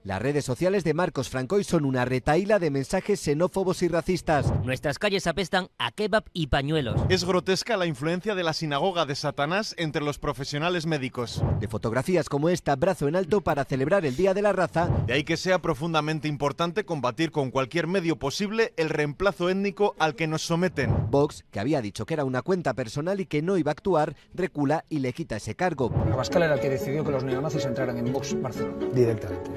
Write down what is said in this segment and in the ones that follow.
Las redes sociales de Marcos Francois son una retahíla de mensajes xenófobos y racistas. Nuestras calles apestan a kebab y pañuelos. Es grotesca la influencia de la sinagoga de Satanás entre los profesionales médicos. De fotografías como esta, brazo en alto para celebrar el Día de la Raza. De ahí que sea profundamente importante combatir con cualquier medio posible el reemplazo étnico al que nos someten. Vox, que había dicho que era una cuenta personal y que no iba a actuar, recula y le quita ese cargo. Abascal era el que decidió que los neonazis entraran en Vox Barcelona, directamente.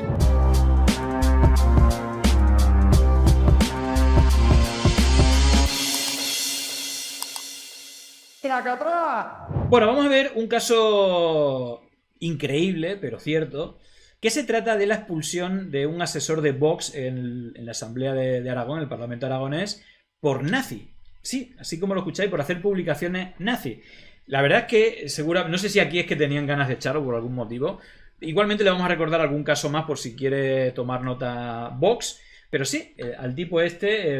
Bueno, vamos a ver un caso increíble, pero cierto, que se trata de la expulsión de un asesor de Vox en la Asamblea de Aragón, el Parlamento aragonés, por nazi. Sí, así como lo escucháis, por hacer publicaciones nazi. La verdad es que, no sé si aquí es que tenían ganas de echarlo por algún motivo. Igualmente le vamos a recordar algún caso más por si quiere tomar nota Vox. Pero sí, al tipo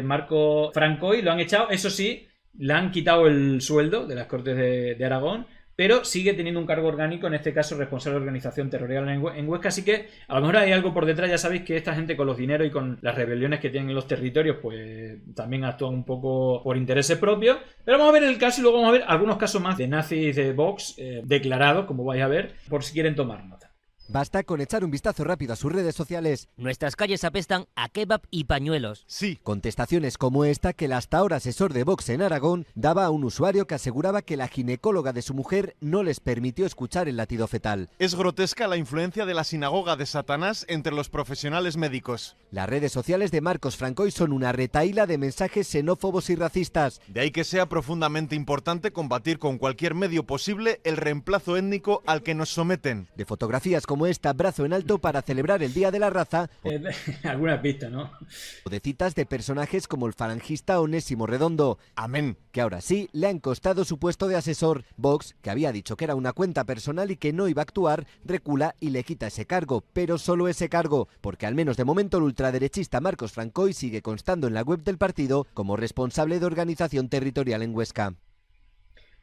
Marco Francois, lo han echado. Eso sí, le han quitado el sueldo de las Cortes de Aragón, pero sigue teniendo un cargo orgánico, en este caso responsable de organización territorial en Huesca. Así que a lo mejor hay algo por detrás. Ya sabéis que esta gente con los dineros y con las rebeliones que tienen en los territorios, pues también actúan un poco por intereses propios. Pero vamos a ver el caso y luego vamos a ver algunos casos más de nazis de Vox declarados, como vais a ver, por si quieren tomar nota. Basta con echar un vistazo rápido a sus redes sociales. Nuestras calles apestan a kebab y pañuelos. Sí. Contestaciones como esta que el hasta ahora asesor de Vox en Aragón daba a un usuario que aseguraba que la ginecóloga de su mujer no les permitió escuchar el latido fetal. Es grotesca la influencia de la sinagoga de Satanás entre los profesionales médicos. Las redes sociales de Marcos Francois son una retahíla de mensajes xenófobos y racistas. De ahí que sea profundamente importante combatir con cualquier medio posible el reemplazo étnico al que nos someten. De fotografías como esta, brazo en alto para celebrar el Día de la Raza. Alguna pista, ¿no? O de citas de personajes como el falangista Onésimo Redondo. Amén. Que ahora sí le han costado su puesto de asesor. Vox, que había dicho que era una cuenta personal y que no iba a actuar, recula y le quita ese cargo, pero solo ese cargo, porque al menos de momento el ultraderechista Marcos Francois sigue constando en la web del partido como responsable de organización territorial en Huesca.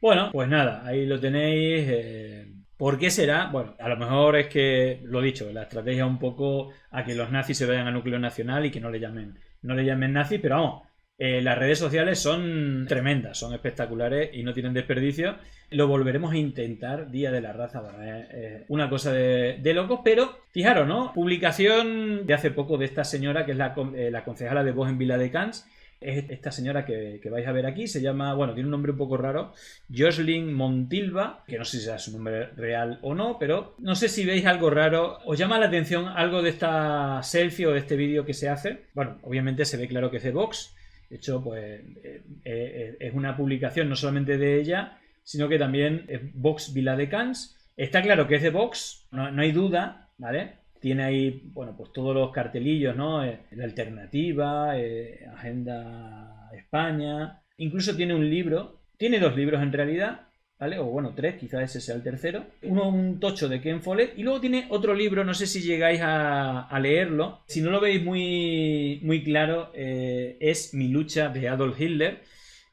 Bueno, pues nada, ahí lo tenéis. ¿Por qué será? Bueno, a lo mejor es que, lo dicho, la estrategia un poco a que los nazis se vayan a núcleo nacional y que no le llamen nazis, pero vamos, las redes sociales son tremendas, son espectaculares y no tienen desperdicio. Lo volveremos a intentar, Día de la Raza, bueno, una cosa de locos, pero fijaros, ¿no? Publicación de hace poco de esta señora que es la concejala de Vox en Viladecans. Es esta señora que vais a ver aquí, se llama, bueno, tiene un nombre un poco raro, Jocelyn Montilva, que no sé si sea su nombre real o no, pero no sé si veis algo raro. ¿Os llama la atención algo de esta selfie o de este vídeo que se hace? Bueno, obviamente se ve claro que es de Vox. De hecho, pues es una publicación no solamente de ella, sino que también es Vox Viladecans. Está claro que es de Vox, no hay duda, ¿vale? Tiene ahí, bueno, pues todos los cartelillos, ¿no? La alternativa, Agenda España. Incluso tiene un libro, tiene 2 libros en realidad, ¿vale? O bueno, 3, quizás ese sea el tercero. Uno, un tocho de Ken Follett. Y luego tiene otro libro, no sé si llegáis a leerlo. Si no lo veis muy claro, es Mi lucha de Adolf Hitler.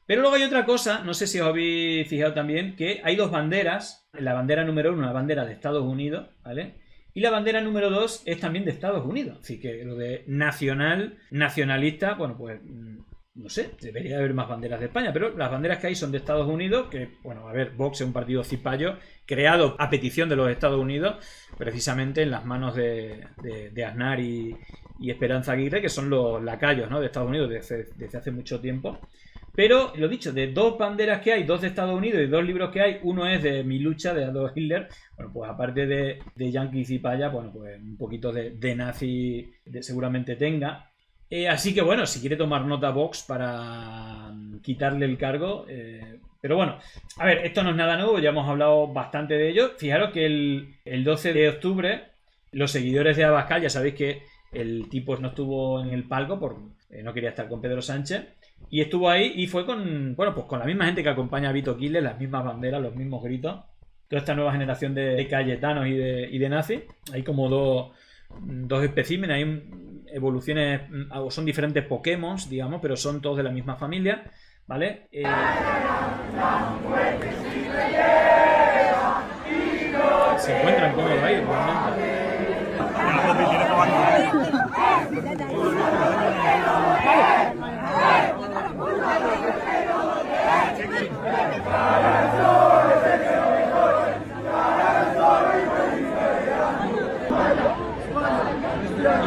Pero luego hay otra cosa, no sé si os habéis fijado también, que hay 2 banderas. La bandera número 1, la bandera de Estados Unidos, ¿vale? Y la bandera número 2 es también de Estados Unidos. Así que lo de nacionalista, bueno, pues no sé, debería haber más banderas de España, pero las banderas que hay son de Estados Unidos, que, bueno, a ver, Vox es un partido cipayo creado a petición de los Estados Unidos, precisamente en las manos de Aznar y Esperanza Aguirre, que son los lacayos, ¿no?, de Estados Unidos desde hace mucho tiempo. Pero, lo dicho, de 2 banderas que hay, 2 de Estados Unidos y 2 libros que hay, uno es de Mi lucha de Adolf Hitler. Bueno, pues aparte de Yankee y Cipaya, bueno, pues un poquito de nazi seguramente tenga. Así que bueno, si quiere tomar nota Vox para quitarle el cargo. Pero bueno, a ver, esto no es nada nuevo, ya hemos hablado bastante de ello. Fijaros que el 12 de octubre, los seguidores de Abascal, ya sabéis que el tipo no estuvo en el palco porque no quería estar con Pedro Sánchez. Y estuvo ahí y fue con la misma gente que acompaña a Vito Quiles, las mismas banderas, los mismos gritos. Toda esta nueva generación de cayetanos y de nazis. Hay como dos especímenes, hay evoluciones, son diferentes Pokémon, digamos, pero son todos de la misma familia, ¿vale? Se encuentran cómodos ahí, realmente.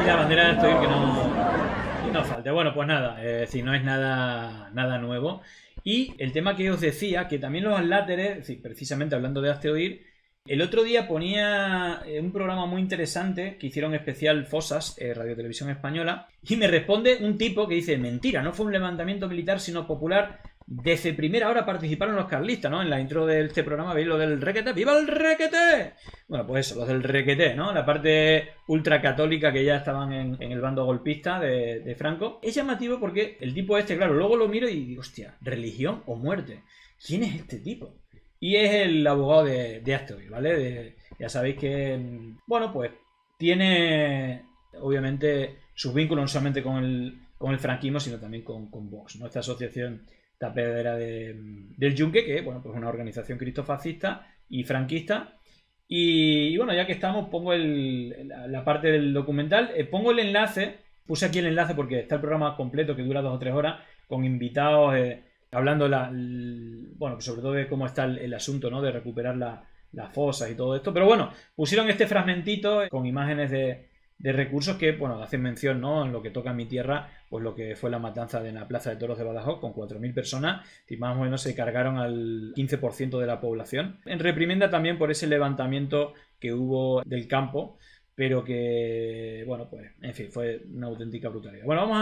Y la bandera de Astoir que no falte. Bueno, pues nada, si no es nada nuevo. Y el tema que os decía, que también los láteres, precisamente hablando de Astoir, el otro día ponía un programa muy interesante que hicieron especial Fosas, Radio Televisión Española, y me responde un tipo que dice: mentira, no fue un levantamiento militar sino popular. Desde primera hora participaron los carlistas, ¿no? En la intro de este programa veis lo del requete. ¡Viva el requete! Bueno, pues eso, los del requete, ¿no? La parte ultracatólica que ya estaban en el bando golpista de Franco. Es llamativo porque el tipo este, claro, luego lo miro y digo, hostia, ¿religión o muerte? ¿Quién es este tipo? Y es el abogado de Astoir, ¿vale? Ya sabéis que, bueno, pues tiene, obviamente, sus vínculos no solamente con el franquismo, sino también con Vox, ¿no? Esta asociación tapedera del Yunque, que, bueno, pues una organización cristofascista y franquista. Y bueno, ya que estamos, pongo la parte del documental, pongo el enlace, puse aquí el enlace porque está el programa completo que dura 2 o 3 horas, con invitados, hablando bueno, sobre todo de cómo está el asunto, ¿no? De recuperar las fosas y todo esto. Pero bueno, pusieron este fragmentito con imágenes de recursos que, bueno, hacen mención, ¿no? En lo que toca a mi tierra, pues lo que fue la matanza de la Plaza de Toros de Badajoz con 4.000 personas, y más o menos se cargaron al 15% de la población. En reprimenda también por ese levantamiento que hubo del campo, pero que, bueno, pues, en fin, fue una auténtica brutalidad. Bueno, vamos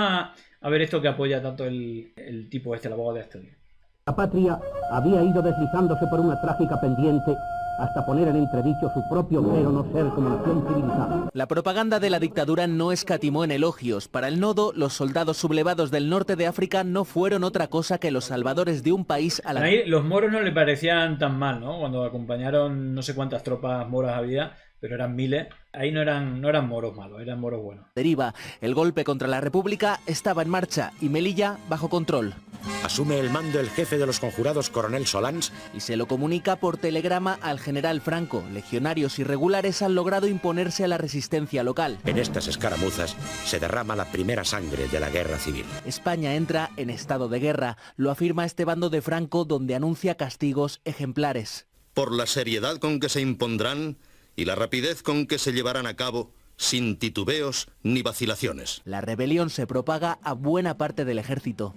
a ver esto que apoya tanto el tipo el abogado de Astoir. La patria había ido deslizándose por una trágica pendiente hasta poner en entredicho su propio mero no ser como nación civilizada. La propaganda de la dictadura no escatimó en elogios. Para el nodo, los soldados sublevados del norte de África no fueron otra cosa que los salvadores de un país a la... Ahí los moros no le parecían tan mal, ¿no? Cuando acompañaron no sé cuántas tropas moras había, pero eran miles. Ahí no eran moros malos, eran moros buenos. Deriva, el golpe contra la República estaba en marcha y Melilla bajo control. Asume el mando el jefe de los conjurados, coronel Solans, y se lo comunica por telegrama al general Franco. Legionarios irregulares han logrado imponerse a la resistencia local. En estas escaramuzas se derrama la primera sangre de la guerra civil. España entra en estado de guerra, lo afirma este bando de Franco, donde anuncia castigos ejemplares. Por la seriedad con que se impondrán y la rapidez con que se llevarán a cabo, sin titubeos ni vacilaciones. La rebelión se propaga a buena parte del ejército.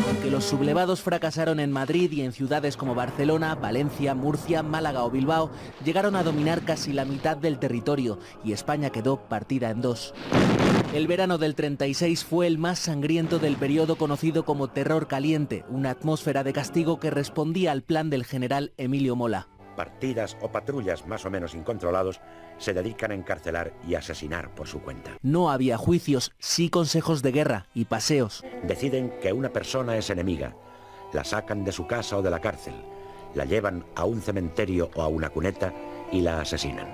Aunque los sublevados fracasaron en Madrid y en ciudades como Barcelona, Valencia, Murcia, Málaga o Bilbao, llegaron a dominar casi la mitad del territorio y España quedó partida en dos. El verano del 36 fue el más sangriento del periodo conocido como Terror Caliente, una atmósfera de castigo que respondía al plan del general Emilio Mola. Partidas o patrullas más o menos incontrolados se dedican a encarcelar y asesinar por su cuenta. No había juicios, sí consejos de guerra y paseos. Deciden que una persona es enemiga, la sacan de su casa o de la cárcel, la llevan a un cementerio o a una cuneta y la asesinan.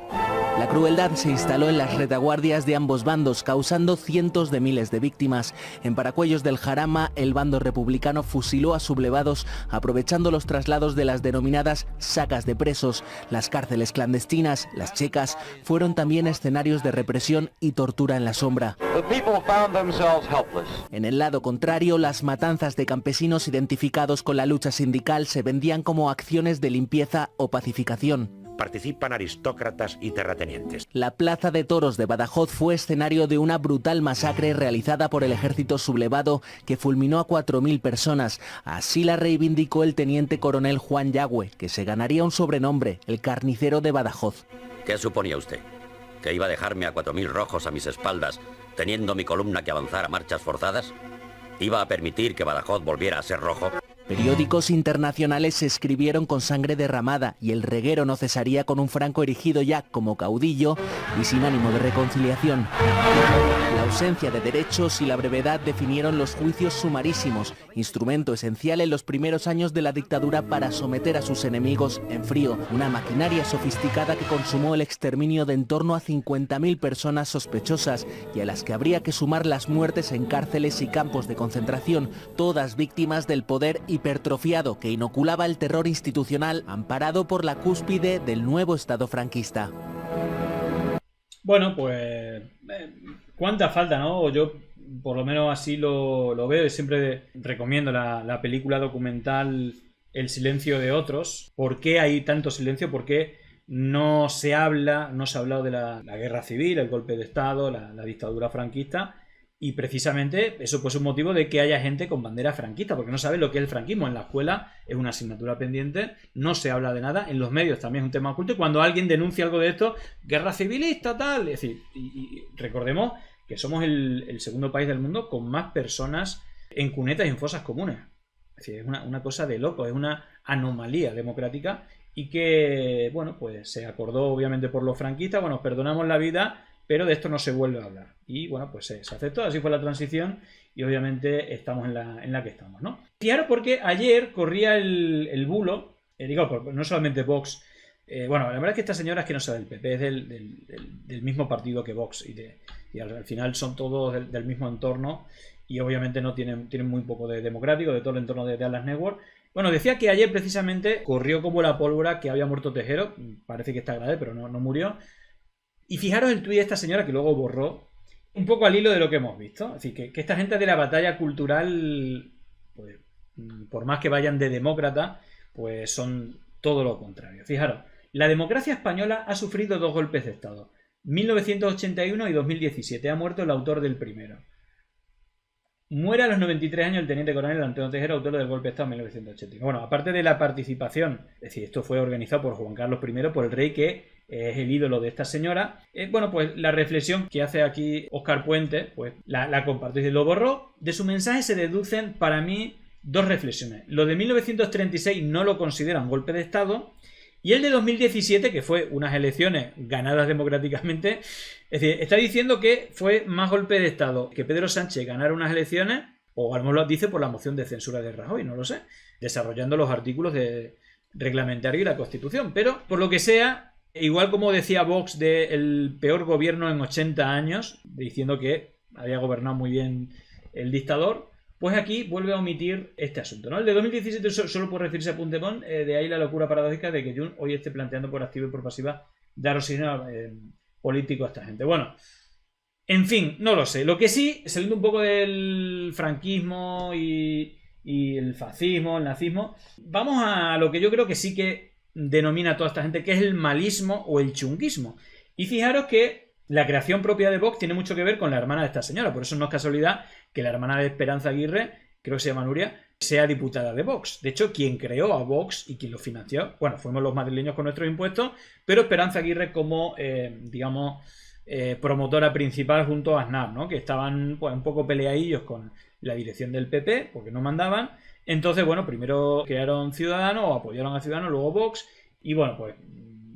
La crueldad se instaló en las retaguardias de ambos bandos, causando cientos de miles de víctimas. En Paracuellos del Jarama, el bando republicano fusiló a sublevados, aprovechando los traslados de las denominadas sacas de presos. Las cárceles clandestinas, las checas, fueron también escenarios de represión y tortura en la sombra. En el lado contrario, las matanzas de campesinos identificados con la lucha sindical se vendían como acciones de limpieza o pacificación. Participan aristócratas y terratenientes. La Plaza de Toros de Badajoz fue escenario de una brutal masacre realizada por el ejército sublevado que fulminó a 4.000 personas. Así la reivindicó el teniente coronel Juan Yagüe, que se ganaría un sobrenombre, el carnicero de Badajoz. ¿Qué suponía usted? ¿Que iba a dejarme a 4.000 rojos a mis espaldas, teniendo mi columna que avanzar a marchas forzadas? ¿Iba a permitir que Badajoz volviera a ser rojo? Periódicos internacionales se escribieron con sangre derramada y el reguero no cesaría con un Franco erigido ya como caudillo y sin ánimo de reconciliación. La ausencia de derechos y la brevedad definieron los juicios sumarísimos, instrumento esencial en los primeros años de la dictadura para someter a sus enemigos en frío, una maquinaria sofisticada que consumó el exterminio de en torno a 50.000 personas sospechosas y a las que habría que sumar las muertes en cárceles y campos de concentración, todas víctimas del poder hipertrofiado que inoculaba el terror institucional amparado por la cúspide del nuevo Estado franquista. Bueno, pues cuánta falta, ¿no? Yo por lo menos así lo veo y siempre recomiendo la película documental El silencio de otros. ¿Por qué hay tanto silencio? ¿Por qué no se ha hablado de la guerra civil, el golpe de Estado, la dictadura franquista? Y precisamente eso pues es un motivo de que haya gente con bandera franquista, porque no sabe lo que es el franquismo. En la escuela es una asignatura pendiente, no se habla de nada, en los medios también es un tema oculto, y cuando alguien denuncia algo de esto, guerra civilista, tal, es decir, y recordemos que somos el segundo país del mundo con más personas en cunetas y en fosas comunes. Es decir, es una cosa de loco, es una anomalía democrática, y que, bueno, pues se acordó obviamente por los franquistas, bueno, perdonamos la vida, pero de esto no se vuelve a hablar. Y bueno, pues se aceptó, así fue la transición y obviamente estamos en la que estamos, ¿no? Fijaros porque ayer corría el bulo, no solamente Vox, bueno, la verdad es que esta señora es que no sabe del PP, es del mismo partido que Vox y al final son todos del mismo entorno y obviamente no tienen muy poco de democrático, de todo el entorno de Dallas Network. Bueno, decía que ayer precisamente corrió como la pólvora que había muerto Tejero, parece que está grave, pero no murió. Y fijaros el tuit de esta señora que luego borró, un poco al hilo de lo que hemos visto. Así que esta gente de la batalla cultural, pues, por más que vayan de demócrata, pues son todo lo contrario. Fijaros, la democracia española ha sufrido 2 golpes de Estado, 1981 y 2017. Ha muerto el autor del primero. Muere a los 93 años el teniente coronel Antonio Tejero, autor del golpe de Estado en 1981. Bueno, aparte de la participación, es decir, esto fue organizado por Juan Carlos I, por el rey, que es el ídolo de esta señora. Bueno, pues la reflexión que hace aquí Óscar Puente, pues la comparto. Dice, lo borró. De su mensaje se deducen para mí 2 reflexiones. Lo de 1936 no lo consideran golpe de Estado. Y el de 2017, que fue unas elecciones ganadas democráticamente, es decir, está diciendo que fue más golpe de Estado que Pedro Sánchez ganara unas elecciones, o a lo mejor lo dice por la moción de censura de Rajoy, no lo sé, desarrollando los artículos de reglamentario y la Constitución. Pero, por lo que sea, igual como decía Vox del peor gobierno en 80 años, diciendo que había gobernado muy bien el dictador, pues aquí vuelve a omitir este asunto, ¿no? El de 2017 solo por referirse a Puigdemont, de ahí la locura paradójica de que Jun hoy esté planteando por activa y por pasiva dar oxígeno político a esta gente. Bueno, en fin, no lo sé. Lo que sí, saliendo un poco del franquismo y el fascismo, el nazismo, vamos a lo que yo creo que sí que denomina a toda esta gente, que es el malismo o el chunguismo. Y fijaros que la creación propia de Vox tiene mucho que ver con la hermana de esta señora, por eso no es casualidad que la hermana de Esperanza Aguirre, creo que se llama Nuria, sea diputada de Vox. De hecho, quien creó a Vox y quien lo financió, bueno, fuimos los madrileños con nuestros impuestos, pero Esperanza Aguirre como, promotora principal junto a Aznar, ¿no? Que estaban pues un poco peleadillos con la dirección del PP, porque no mandaban. Entonces, bueno, primero crearon Ciudadanos o apoyaron a Ciudadanos, luego Vox, y bueno, pues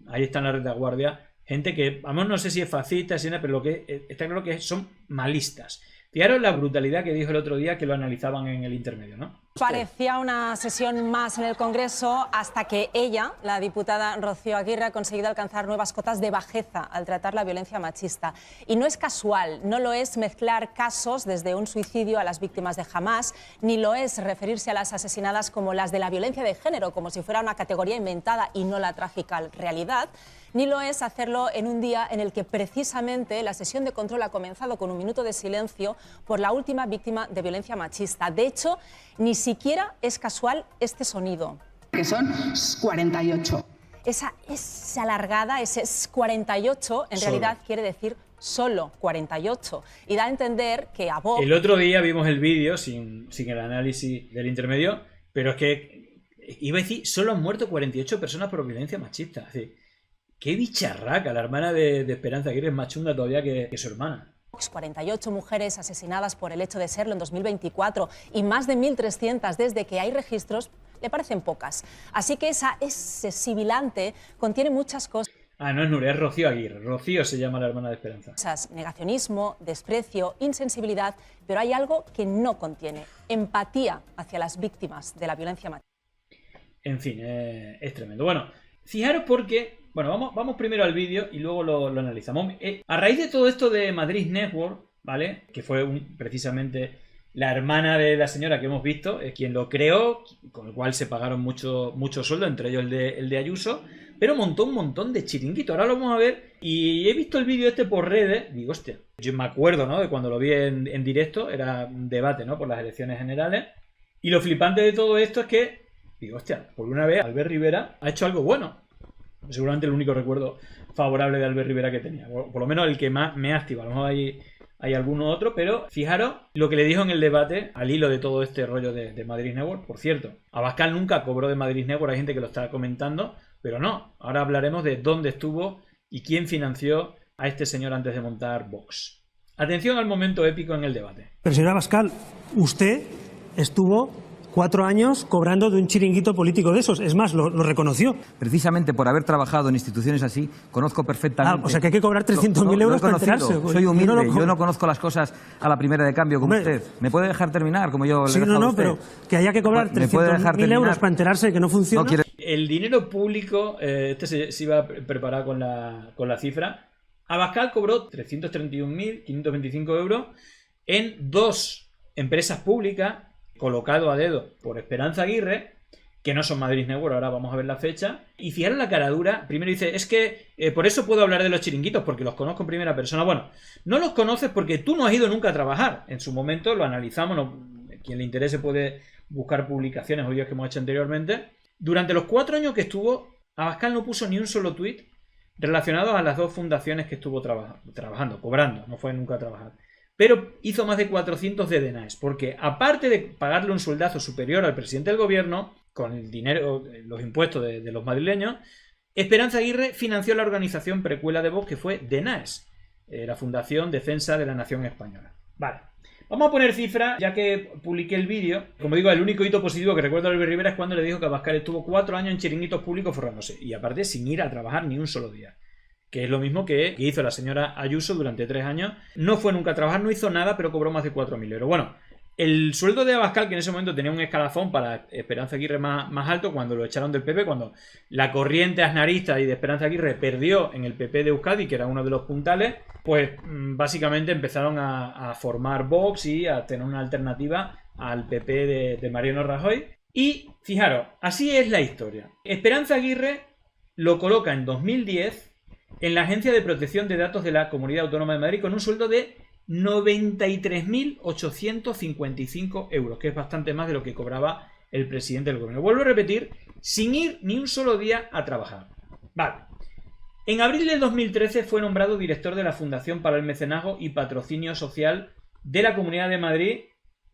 ahí está en la retaguardia. Gente que, vamos, no sé si es fascista, pero lo que está claro que son malistas. Fijaros la brutalidad que dijo el otro día que lo analizaban en el intermedio, ¿no? Parecía una sesión más en el Congreso hasta que ella, la diputada Rocío Aguirre, ha conseguido alcanzar nuevas cotas de bajeza al tratar la violencia machista. Y no es casual, no lo es mezclar casos desde un suicidio a las víctimas de Hamás, ni lo es referirse a las asesinadas como las de la violencia de género, como si fuera una categoría inventada y no la trágica realidad, ni lo es hacerlo en un día en el que precisamente la sesión de control ha comenzado con un minuto de silencio por la última víctima de violencia machista. De hecho, ni siquiera es casual este sonido. Que son 48. Esa alargada, ese 48, en realidad quiere decir solo 48. Y da a entender que a Vox... El otro día vimos el vídeo sin el análisis del intermedio, pero es que iba a decir, solo han muerto 48 personas por violencia machista. Es decir, qué bicharraca, la hermana de Esperanza Aguirre es más chunga todavía que su hermana. 48 mujeres asesinadas por el hecho de serlo en 2024 y más de 1.300 desde que hay registros, le parecen pocas. Así que ese sibilante contiene muchas cosas. Ah, no es Nuria, es Rocío Aguirre. Rocío se llama la hermana de Esperanza. Negacionismo, desprecio, insensibilidad, pero hay algo que no contiene: empatía hacia las víctimas de la violencia machista. En fin, es tremendo. Bueno, fijaros porque... Bueno, vamos primero al vídeo y luego lo analizamos. A raíz de todo esto de Madrid Network, ¿vale? Que fue precisamente La hermana de la señora que hemos visto es quien lo creó, con el cual se pagaron mucho sueldo, entre ellos el de Ayuso, pero montó un montón de chiringuitos. Ahora lo vamos a ver y he visto el vídeo este por redes, digo, hostia, yo me acuerdo, ¿no?, de cuando lo vi en directo, era un debate, ¿no?, por las elecciones generales, y lo flipante de todo esto es que, digo, hostia, por una vez Albert Rivera ha hecho algo bueno. Seguramente el único recuerdo favorable de Albert Rivera que tenía, por lo menos el que más me ha activado. A lo mejor hay alguno otro, pero fijaros lo que le dijo en el debate al hilo de todo este rollo de Madrid Network. Por cierto, Abascal nunca cobró de Madrid Network, hay gente que lo está comentando, pero no. Ahora hablaremos de dónde estuvo y quién financió a este señor antes de montar Vox. Atención al momento épico en el debate. Pero señor Abascal, usted estuvo 4 años cobrando de un chiringuito político de esos. Es más, lo reconoció. Precisamente por haber trabajado en instituciones así, conozco perfectamente... O sea que hay que cobrar 300.000 euros para enterarse. Soy humilde, yo no conozco las cosas a la primera de cambio como usted. ¿Me puede dejar terminar como yo le he dejado a usted? Pero que haya que cobrar 300.000 euros para enterarse de que no funciona... El dinero público, este se iba a preparar con la cifra. Abascal cobró 331.525 euros en 2 empresas públicas, colocado a dedo por Esperanza Aguirre, que no son Madrid Network, ahora vamos a ver la fecha. Y fijaros la caradura. Primero dice, es que por eso puedo hablar de los chiringuitos, porque los conozco en primera persona. Bueno, no los conoces porque tú no has ido nunca a trabajar. En su momento lo analizamos, quien le interese puede buscar publicaciones o vídeos que hemos hecho anteriormente. Durante los 4 años que estuvo, Abascal no puso ni un solo tuit relacionado a las 2 fundaciones que estuvo trabajando, cobrando, no fue nunca a trabajar. Pero hizo más de 400 de DNAES, porque aparte de pagarle un sueldazo superior al presidente del gobierno, con el dinero, los impuestos de los madrileños, Esperanza Aguirre financió la organización precuela de Vox, que fue DNAES, la Fundación Defensa de la Nación Española. Vale, vamos a poner cifra, ya que publiqué el vídeo. Como digo, el único hito positivo que recuerdo de Albert Rivera es cuando le dijo que Abascal estuvo 4 años en chiringuitos públicos forrándose, y aparte sin ir a trabajar ni un solo día. Que es lo mismo que hizo la señora Ayuso durante 3 años. No fue nunca a trabajar, no hizo nada, pero cobró más de 4.000 euros. Bueno, el sueldo de Abascal, que en ese momento tenía un escalafón para Esperanza Aguirre más alto, cuando lo echaron del PP, cuando la corriente aznarista y de Esperanza Aguirre perdió en el PP de Euskadi, que era uno de los puntales, pues básicamente empezaron a formar Vox y a tener una alternativa al PP de Mariano Rajoy. Y fijaros, así es la historia. Esperanza Aguirre lo coloca en 2010 en la Agencia de Protección de Datos de la Comunidad Autónoma de Madrid con un sueldo de 93.855 euros, que es bastante más de lo que cobraba el presidente del gobierno. Vuelvo a repetir, sin ir ni un solo día a trabajar. Vale. En abril del 2013 fue nombrado director de la Fundación para el Mecenazgo y Patrocinio Social de la Comunidad de Madrid,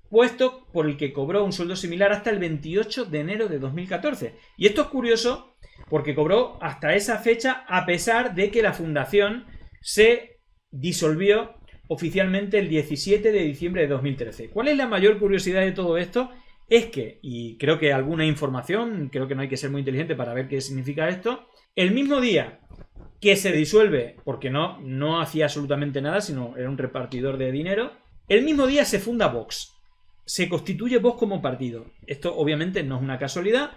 puesto por el que cobró un sueldo similar hasta el 28 de enero de 2014. Y esto es curioso porque cobró hasta esa fecha a pesar de que la fundación se disolvió oficialmente el 17 de diciembre de 2013. ¿Cuál es la mayor curiosidad de todo esto? Es que, y creo que alguna información, creo que no hay que ser muy inteligente para ver qué significa esto, el mismo día que se disuelve, porque no hacía absolutamente nada, sino era un repartidor de dinero, el mismo día se funda Vox. Se constituye Vox como partido. Esto obviamente no es una casualidad.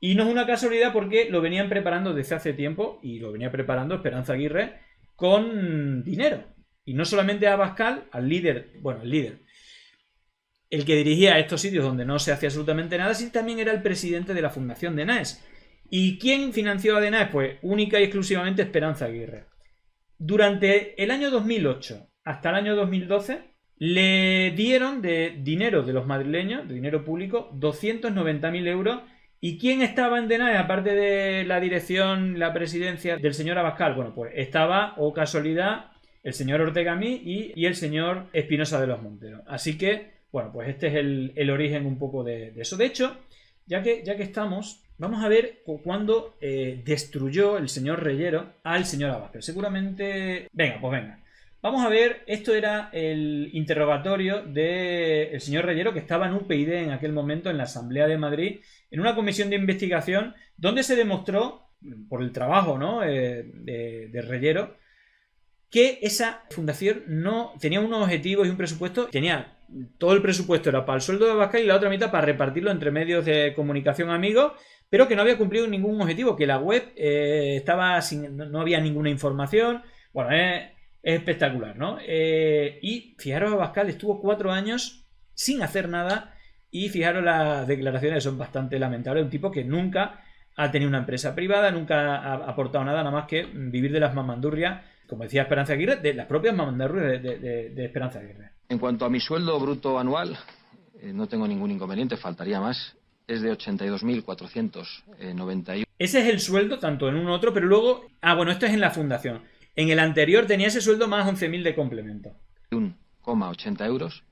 Y no es una casualidad porque lo venían preparando desde hace tiempo, y lo venía preparando Esperanza Aguirre con dinero. Y no solamente a Abascal, al líder, el que dirigía estos sitios donde no se hacía absolutamente nada, sino también era el presidente de la Fundación DNAES. ¿Y quién financió a DNAES? Pues única y exclusivamente Esperanza Aguirre. Durante el año 2008 hasta el año 2012 le dieron de dinero de los madrileños, de dinero público, 290.000 euros. ¿Y quién estaba en DNAES, aparte de la dirección, la presidencia del señor Abascal? Bueno, pues estaba, o casualidad, el señor Ortega Mí y el señor Espinosa de los Monteros. Así que, bueno, pues este es el origen un poco de eso. De hecho, ya que estamos, vamos a ver cuándo destruyó el señor Reyero al señor Abascal. Seguramente... Venga. Vamos a ver, esto era el interrogatorio del señor Reyero, que estaba en UPyD en aquel momento, en la Asamblea de Madrid, en una comisión de investigación donde se demostró, por el trabajo, ¿no?, de Reyero, que esa fundación no tenía unos objetivos y un presupuesto. Tenía todo el presupuesto era para el sueldo de Abascal y la otra mitad para repartirlo entre medios de comunicación amigos, pero que no había cumplido ningún objetivo, que la web estaba no había ninguna información. Bueno, es espectacular, ¿no? Y fijaros, Abascal estuvo 4 años sin hacer nada. Y fijaros, las declaraciones son bastante lamentables. Un tipo que nunca ha tenido una empresa privada, nunca ha aportado nada más que vivir de las mamandurrias, como decía Esperanza Aguirre, de las propias mamandurrias de Esperanza Aguirre. En cuanto a mi sueldo bruto anual, no tengo ningún inconveniente, faltaría más. Es de 82.491. Ese es el sueldo, tanto en uno u otro, pero luego... bueno, esto es en la fundación. En el anterior tenía ese sueldo más 11.000 de complemento. 1,80 euros.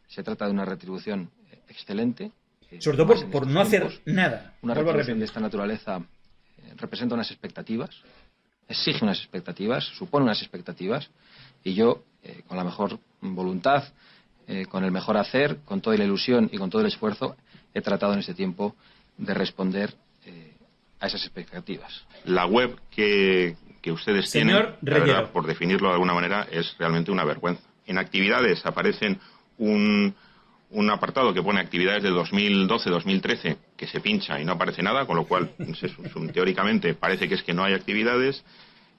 Se trata de una retribución excelente. Sobre todo por no hacer nada. Una retribución de esta naturaleza representa unas expectativas, exige unas expectativas, supone unas expectativas, y yo, con la mejor voluntad, con el mejor hacer, con toda la ilusión y con todo el esfuerzo, he tratado en este tiempo de responder a esas expectativas. La web que ustedes tienen, la verdad, por definirlo de alguna manera, es realmente una vergüenza. En actividades aparecen un apartado que pone actividades de 2012-2013 que se pincha y no aparece nada, con lo cual teóricamente parece que es que no hay actividades.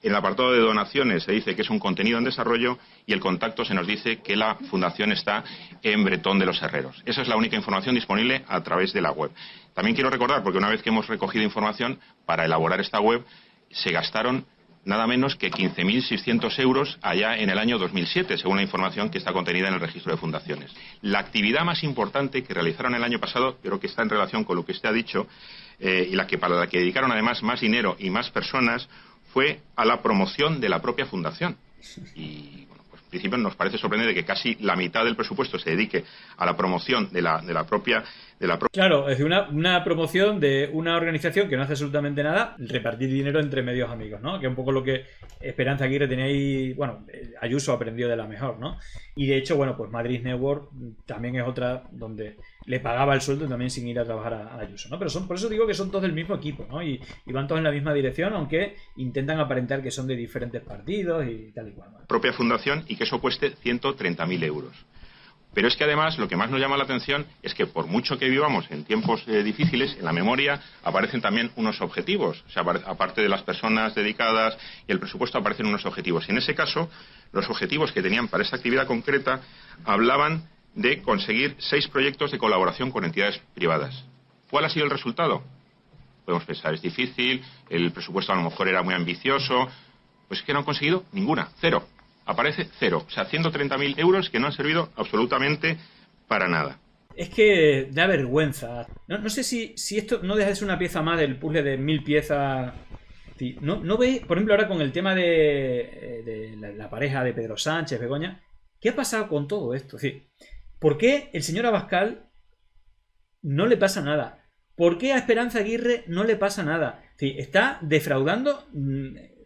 En el apartado de donaciones se dice que es un contenido en desarrollo y el contacto se nos dice que la fundación está en Bretón de los Herreros. Esa es la única información disponible a través de la web. También quiero recordar, porque una vez que hemos recogido información para elaborar esta web, se gastaron nada menos que 15.600 euros allá en el año 2007, según la información que está contenida en el registro de fundaciones. La actividad más importante que realizaron el año pasado, creo que está en relación con lo que usted ha dicho, y para la que dedicaron además más dinero y más personas, fue a la promoción de la propia fundación. Y bueno, pues en principio nos parece sorprendente que casi la mitad del presupuesto se dedique a la promoción de la propia... Claro, es decir, una promoción de una organización que no hace absolutamente nada, repartir dinero entre medios amigos, ¿no? Que es un poco lo que Esperanza Aguirre tenía ahí, bueno, Ayuso aprendió de la mejor, ¿no? Y de hecho, bueno, pues Madrid Network también es otra donde le pagaba el sueldo también sin ir a trabajar a Ayuso, ¿no? Pero por eso digo que son todos del mismo equipo, ¿no? Y van todos en la misma dirección, aunque intentan aparentar que son de diferentes partidos y tal y cual, ¿no? Propia fundación, y que eso cueste 130.000 euros. Pero es que además lo que más nos llama la atención es que por mucho que vivamos en tiempos difíciles, en la memoria aparecen también unos objetivos. O sea, aparte de las personas dedicadas y el presupuesto, aparecen unos objetivos. Y en ese caso, los objetivos que tenían para esta actividad concreta hablaban de conseguir 6 proyectos de colaboración con entidades privadas. ¿Cuál ha sido el resultado? Podemos pensar, es difícil, el presupuesto a lo mejor era muy ambicioso. Pues es que no han conseguido ninguna, 0. Aparece 0, o sea, 130.000 euros que no han servido absolutamente para nada. Es que da vergüenza. No sé si esto no deja de ser una pieza más del puzzle de 1000 piezas. No veis, por ejemplo, ahora con el tema de la pareja de Pedro Sánchez, Begoña, ¿qué ha pasado con todo esto? Es decir, ¿por qué el señor Abascal no le pasa nada? ¿Por qué a Esperanza Aguirre no le pasa nada? Es decir, está defraudando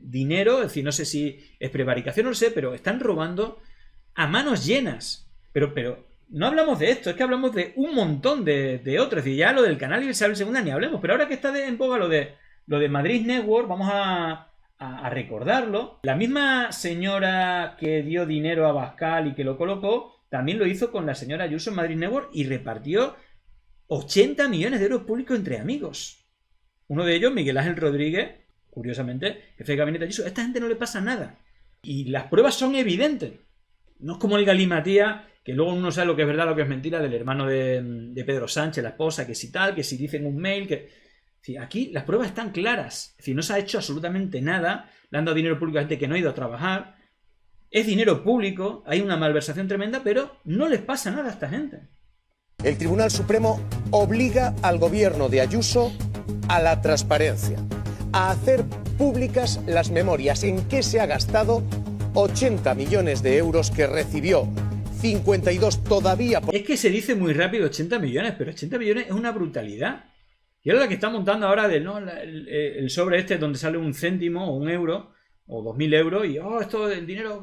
dinero, es decir, no sé si es prevaricación, no lo sé, pero están robando a manos llenas. Pero no hablamos de esto, es que hablamos de un montón de otros. Es decir, ya lo del canal Isabel II ni hablemos, pero ahora que está en boga lo de Madrid Network, vamos a recordarlo. La misma señora que dio dinero a Abascal y que lo colocó, también lo hizo con la señora Ayuso en Madrid Network y repartió 80 millones de euros públicos entre amigos. Uno de ellos, Miguel Ángel Rodríguez, curiosamente, jefe de gabinete Ayuso. A esta gente no le pasa nada. Y las pruebas son evidentes. No es como el galimatías, que luego uno sabe lo que es verdad, lo que es mentira, del hermano de Pedro Sánchez, la esposa, que si tal, que si dicen un mail, que... Sí, aquí las pruebas están claras. Es decir, no se ha hecho absolutamente nada. Le han dado dinero público a gente que no ha ido a trabajar. Es dinero público, hay una malversación tremenda, pero no les pasa nada a esta gente. El Tribunal Supremo obliga al gobierno de Ayuso a la transparencia, a hacer públicas las memorias en qué se ha gastado 80 millones de euros que recibió, 52 todavía... Es que se dice muy rápido 80 millones, pero 80 millones es una brutalidad. Y ahora la que está montando ahora el sobre este donde sale un céntimo o un euro o 2.000 euros y esto del dinero,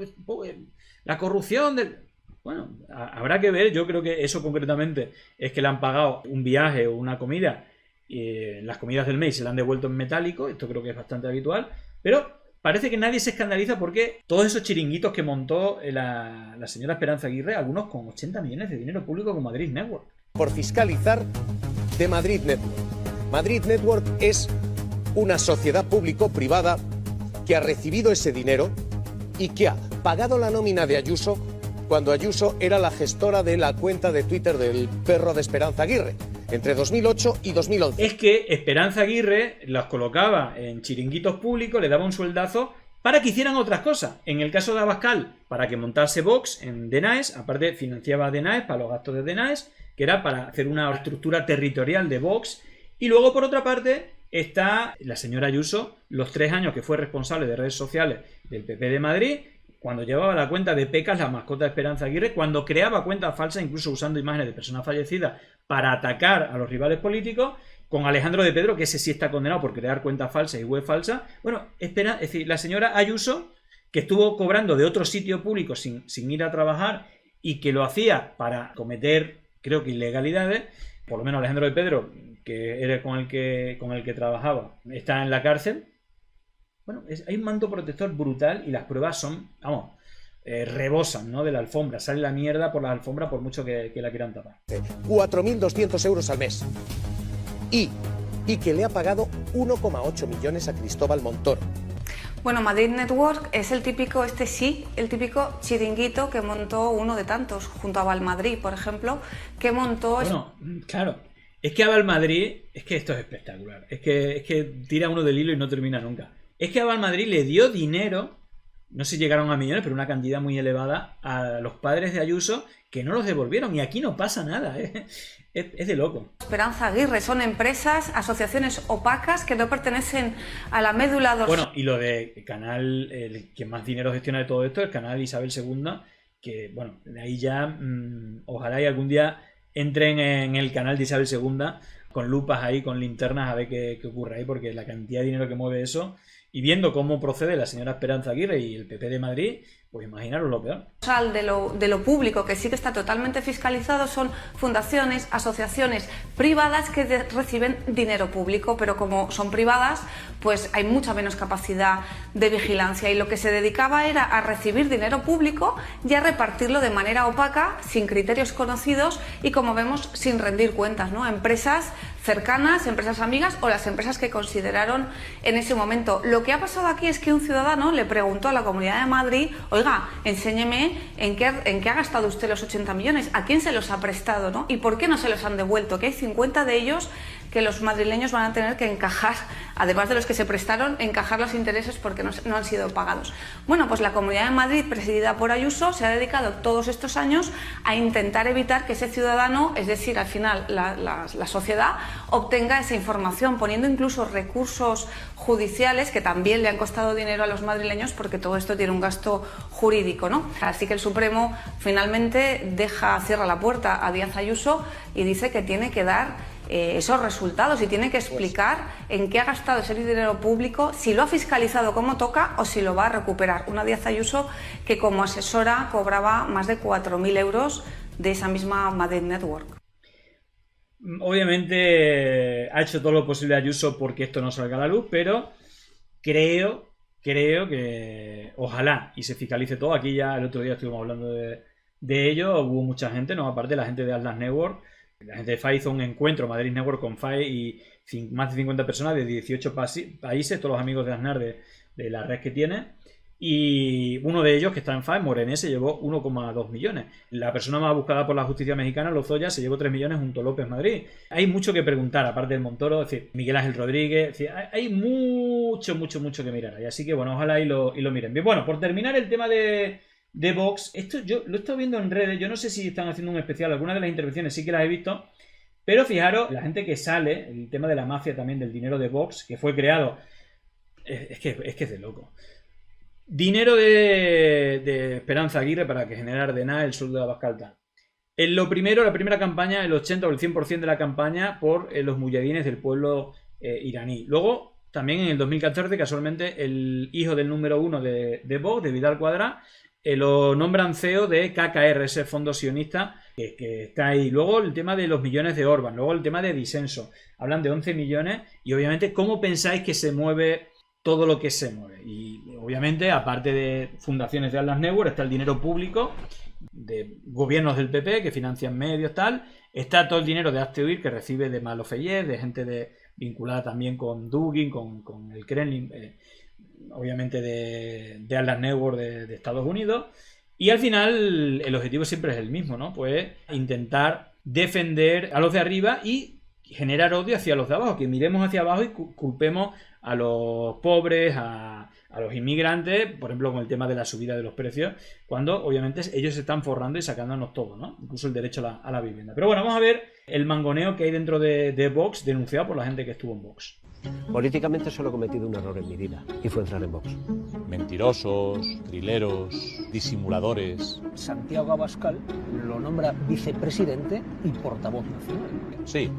la corrupción del... Bueno, habrá que ver, yo creo que eso concretamente es que le han pagado un viaje o una comida. Las comidas del mes se le han devuelto en metálico, esto creo que es bastante habitual, pero parece que nadie se escandaliza porque todos esos chiringuitos que montó la señora Esperanza Aguirre, algunos con 80 millones de dinero público con Madrid Network. Por fiscalizar de Madrid Network. Madrid Network es una sociedad público-privada que ha recibido ese dinero y que ha pagado la nómina de Ayuso cuando Ayuso era la gestora de la cuenta de Twitter del perro de Esperanza Aguirre, entre 2008 y 2011. Es que Esperanza Aguirre los colocaba en chiringuitos públicos, le daba un sueldazo para que hicieran otras cosas. En el caso de Abascal, para que montase Vox en Denaes, aparte financiaba a Denaes para los gastos de Denaes, que era para hacer una estructura territorial de Vox. Y luego, por otra parte, está la señora Ayuso, los 3 años que fue responsable de redes sociales del PP de Madrid, cuando llevaba la cuenta de Pecas, la mascota de Esperanza Aguirre, cuando creaba cuentas falsas, incluso usando imágenes de personas fallecidas para atacar a los rivales políticos, con Alejandro de Pedro, que ese sí está condenado por crear cuentas falsas y web falsas. Bueno, es decir, la señora Ayuso, que estuvo cobrando de otro sitio público sin ir a trabajar y que lo hacía para cometer, creo que ilegalidades, por lo menos Alejandro de Pedro, que era con el que trabajaba, está en la cárcel. Bueno, hay un manto protector brutal y las pruebas son, vamos, rebosan, ¿no?, de la alfombra. Sale la mierda por la alfombra por mucho que la quieran tapar. 4.200 euros al mes. Y que le ha pagado 1,8 millones a Cristóbal Montoro. Bueno, Madrid Network es el típico chiringuito que montó uno de tantos, junto a Valmadrid, por ejemplo, que montó... Bueno, claro, es que a Valmadrid, es que esto es espectacular, es que tira uno del hilo y no termina nunca. Es que a Valmadrid le dio dinero, no sé si llegaron a millones, pero una cantidad muy elevada, a los padres de Ayuso, que no los devolvieron, y aquí no pasa nada, es de loco. Esperanza Aguirre son empresas, asociaciones opacas que no pertenecen a la médula dorsal. Bueno, y lo de canal, el que más dinero gestiona de todo esto, el canal Isabel II, que bueno, de ahí ya ojalá y algún día entren en el canal de Isabel II con lupas ahí, con linternas, a ver qué ocurre ahí, porque la cantidad de dinero que mueve eso, y viendo cómo procede la señora Esperanza Aguirre y el PP de Madrid, pues imaginaros lo peor. De lo público, que sí que está totalmente fiscalizado, son fundaciones, asociaciones privadas que reciben dinero público, pero como son privadas, pues hay mucha menos capacidad de vigilancia, y lo que se dedicaba era a recibir dinero público y a repartirlo de manera opaca, sin criterios conocidos y, como vemos, sin rendir cuentas, ¿no? Empresas cercanas, empresas amigas o las empresas que consideraron en ese momento. Lo que ha pasado aquí es que un ciudadano le preguntó a la Comunidad de Madrid: oiga, enséñeme en qué ha gastado usted los 80 millones, a quién se los ha prestado, ¿no? Y por qué no se los han devuelto, que hay 50 de ellos que los madrileños van a tener que encajar, además de los que se prestaron, encajar los intereses porque no han sido pagados. Bueno, pues la Comunidad de Madrid, presidida por Ayuso, se ha dedicado todos estos años a intentar evitar que ese ciudadano, es decir, al final la sociedad, obtenga esa información, poniendo incluso recursos judiciales que también le han costado dinero a los madrileños, porque todo esto tiene un gasto jurídico, ¿no? Así que el Supremo finalmente cierra la puerta a Díaz Ayuso y dice que tiene que dar esos resultados y tiene que explicar en qué ha gastado ese dinero público, si lo ha fiscalizado como toca o si lo va a recuperar. Una Díaz Ayuso que como asesora cobraba más de 4.000 euros de esa misma Madrid Network. Obviamente ha hecho todo lo posible Ayuso porque esto no salga a la luz, pero creo que ojalá y se fiscalice todo. Aquí ya el otro día estuvimos hablando de ello, hubo mucha gente, no, aparte la gente de Atlas Network. La gente de FAI hizo un encuentro, Madrid Network, con FAI y más de 50 personas de 18 países, todos los amigos de Aznar de la red que tiene. Y uno de ellos, que está en FAI, Morené, se llevó 1,2 millones. La persona más buscada por la justicia mexicana, Lozoya, se llevó 3 millones junto a López Madrid. Hay mucho que preguntar, aparte del Montoro, es decir, Miguel Ángel Rodríguez. Es decir, hay mucho que mirar ahí. Así que bueno, ojalá y lo miren. Bien, bueno, por terminar el tema de Vox, esto yo lo he estado viendo en redes, yo no sé si están haciendo un especial, algunas de las intervenciones sí que las he visto, pero fijaros, la gente que sale, el tema de la mafia también del dinero de Vox, que fue creado, es que es de loco. Dinero de Esperanza Aguirre para que generar Denaes, el sueldo de Abascal. En la primera campaña, el 80 o el 100% de la campaña por los muyahidines del pueblo iraní. Luego, también en el 2014, casualmente, el hijo del número 1 de Vox, de Vidal Quadras, lo nombran CEO de KKR, ese fondo sionista que está ahí. Luego el tema de los millones de Orbán, luego el tema de disenso. Hablan de 11 millones y obviamente ¿cómo pensáis que se mueve todo lo que se mueve? Y obviamente, aparte de fundaciones de Atlas Network, está el dinero público de gobiernos del PP que financian medios, tal. Está todo el dinero de Hazte que recibe de Malofeyev, de gente vinculada también con Dugin, con el Kremlin, obviamente de Atlas Network de Estados Unidos. Y al final el objetivo siempre es el mismo, ¿no? Pues intentar defender a los de arriba y generar odio hacia los de abajo, que miremos hacia abajo y culpemos a los pobres, a los inmigrantes, por ejemplo, con el tema de la subida de los precios, cuando obviamente ellos se están forrando y sacándonos todo, ¿no? Incluso el derecho a la vivienda. Pero bueno, vamos a ver el mangoneo que hay dentro de Vox, denunciado por la gente que estuvo en Vox. Políticamente solo he cometido un error en mi vida, y fue entrar en Vox. Mentirosos, trileros, disimuladores. Santiago Abascal lo nombra vicepresidente y portavoz nacional. Sí,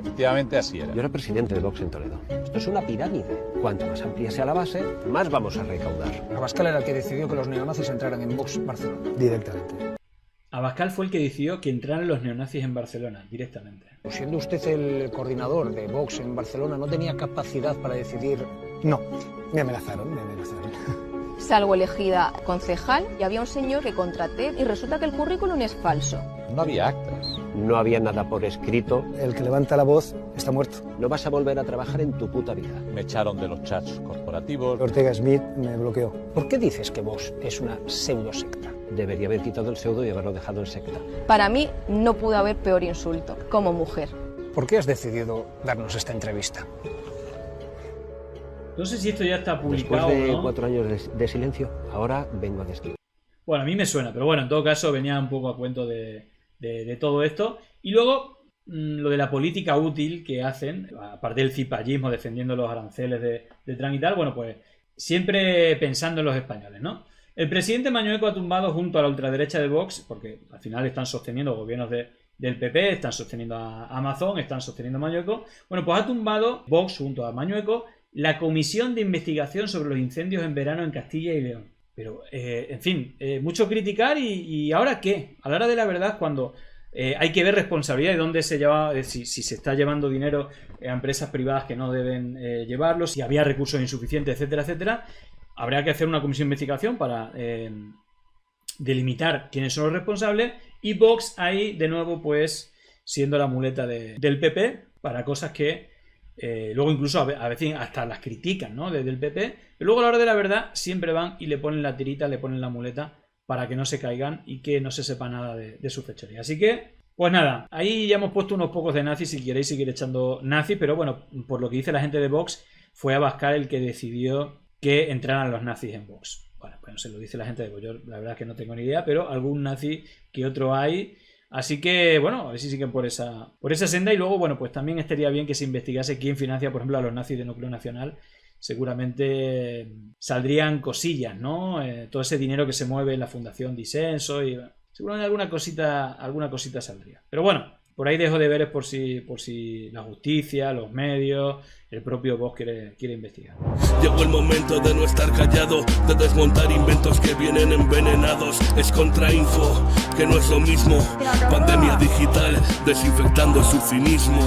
efectivamente así era. Yo era presidente de Vox en Toledo. Esto es una pirámide. Cuanto más amplia sea la base, más vamos a recaudar. Abascal era el que decidió que los neonazis entraran en Vox Barcelona, directamente. Abascal fue el que decidió que entraran los neonazis en Barcelona, directamente. Siendo usted el coordinador de Vox en Barcelona, ¿no tenía capacidad para decidir? No, me amenazaron. Salgo elegida concejal y había un señor que contraté y resulta que el currículum es falso. No había actas. No había nada por escrito. El que levanta la voz está muerto. No vas a volver a trabajar en tu puta vida. Me echaron de los chats corporativos. Ortega Smith me bloqueó. ¿Por qué dices que Vox es una pseudosecta? Debería haber quitado el pseudo y haberlo dejado en secta. Para mí no pudo haber peor insulto, como mujer. ¿Por qué has decidido darnos esta entrevista? No sé si esto ya está publicado. Después de ¿no? 4 años de silencio, ahora vengo a decir. Bueno, a mí me suena, pero bueno, en todo caso venía un poco a cuento de todo esto. Y luego, lo de la política útil que hacen, aparte del cipallismo defendiendo los aranceles de Trump y tal, bueno, pues siempre pensando en los españoles, ¿no? El presidente Mañueco ha tumbado junto a la ultraderecha de Vox, porque al final están sosteniendo gobiernos del PP, están sosteniendo a Amazon, están sosteniendo a Mañueco. Bueno, pues ha tumbado Vox junto a Mañueco la comisión de investigación sobre los incendios en verano en Castilla y León. Pero, en fin, mucho criticar y ¿ahora qué? A la hora de la verdad, cuando hay que ver responsabilidad y dónde se lleva, si se está llevando dinero a empresas privadas que no deben llevarlo, si había recursos insuficientes, etcétera, etcétera, habrá que hacer una comisión de investigación para delimitar quiénes son los responsables, y Vox ahí, de nuevo, pues, siendo la muleta del PP para cosas que luego incluso a veces hasta las critican, ¿no? Desde el PP, pero luego a la hora de la verdad siempre van y le ponen la tirita, le ponen la muleta para que no se caigan y que no se sepa nada de su fechoría. Así que, pues nada, ahí ya hemos puesto unos pocos de nazis, si queréis seguir echando nazis, pero bueno, por lo que dice la gente de Vox, fue Abascal el que decidió que entraran los nazis en Vox. Bueno, pues no sé, lo dice la gente de Vox, yo la verdad es que no tengo ni idea, pero algún nazi que otro hay. Así que, bueno, a ver si siguen por esa senda. Y luego, bueno, pues también estaría bien que se investigase quién financia, por ejemplo, a los nazis de núcleo nacional. Seguramente saldrían cosillas, ¿no? Todo ese dinero que se mueve en la Fundación Disenso y seguramente alguna cosita saldría. Pero bueno, por ahí dejo deberes por si la justicia, los medios, el propio Vox quiere investigar. Llegó el momento de no estar callado, de desmontar inventos que vienen envenenados. Es contrainfo, que no es lo mismo. Pandemia digital, desinfectando su cinismo.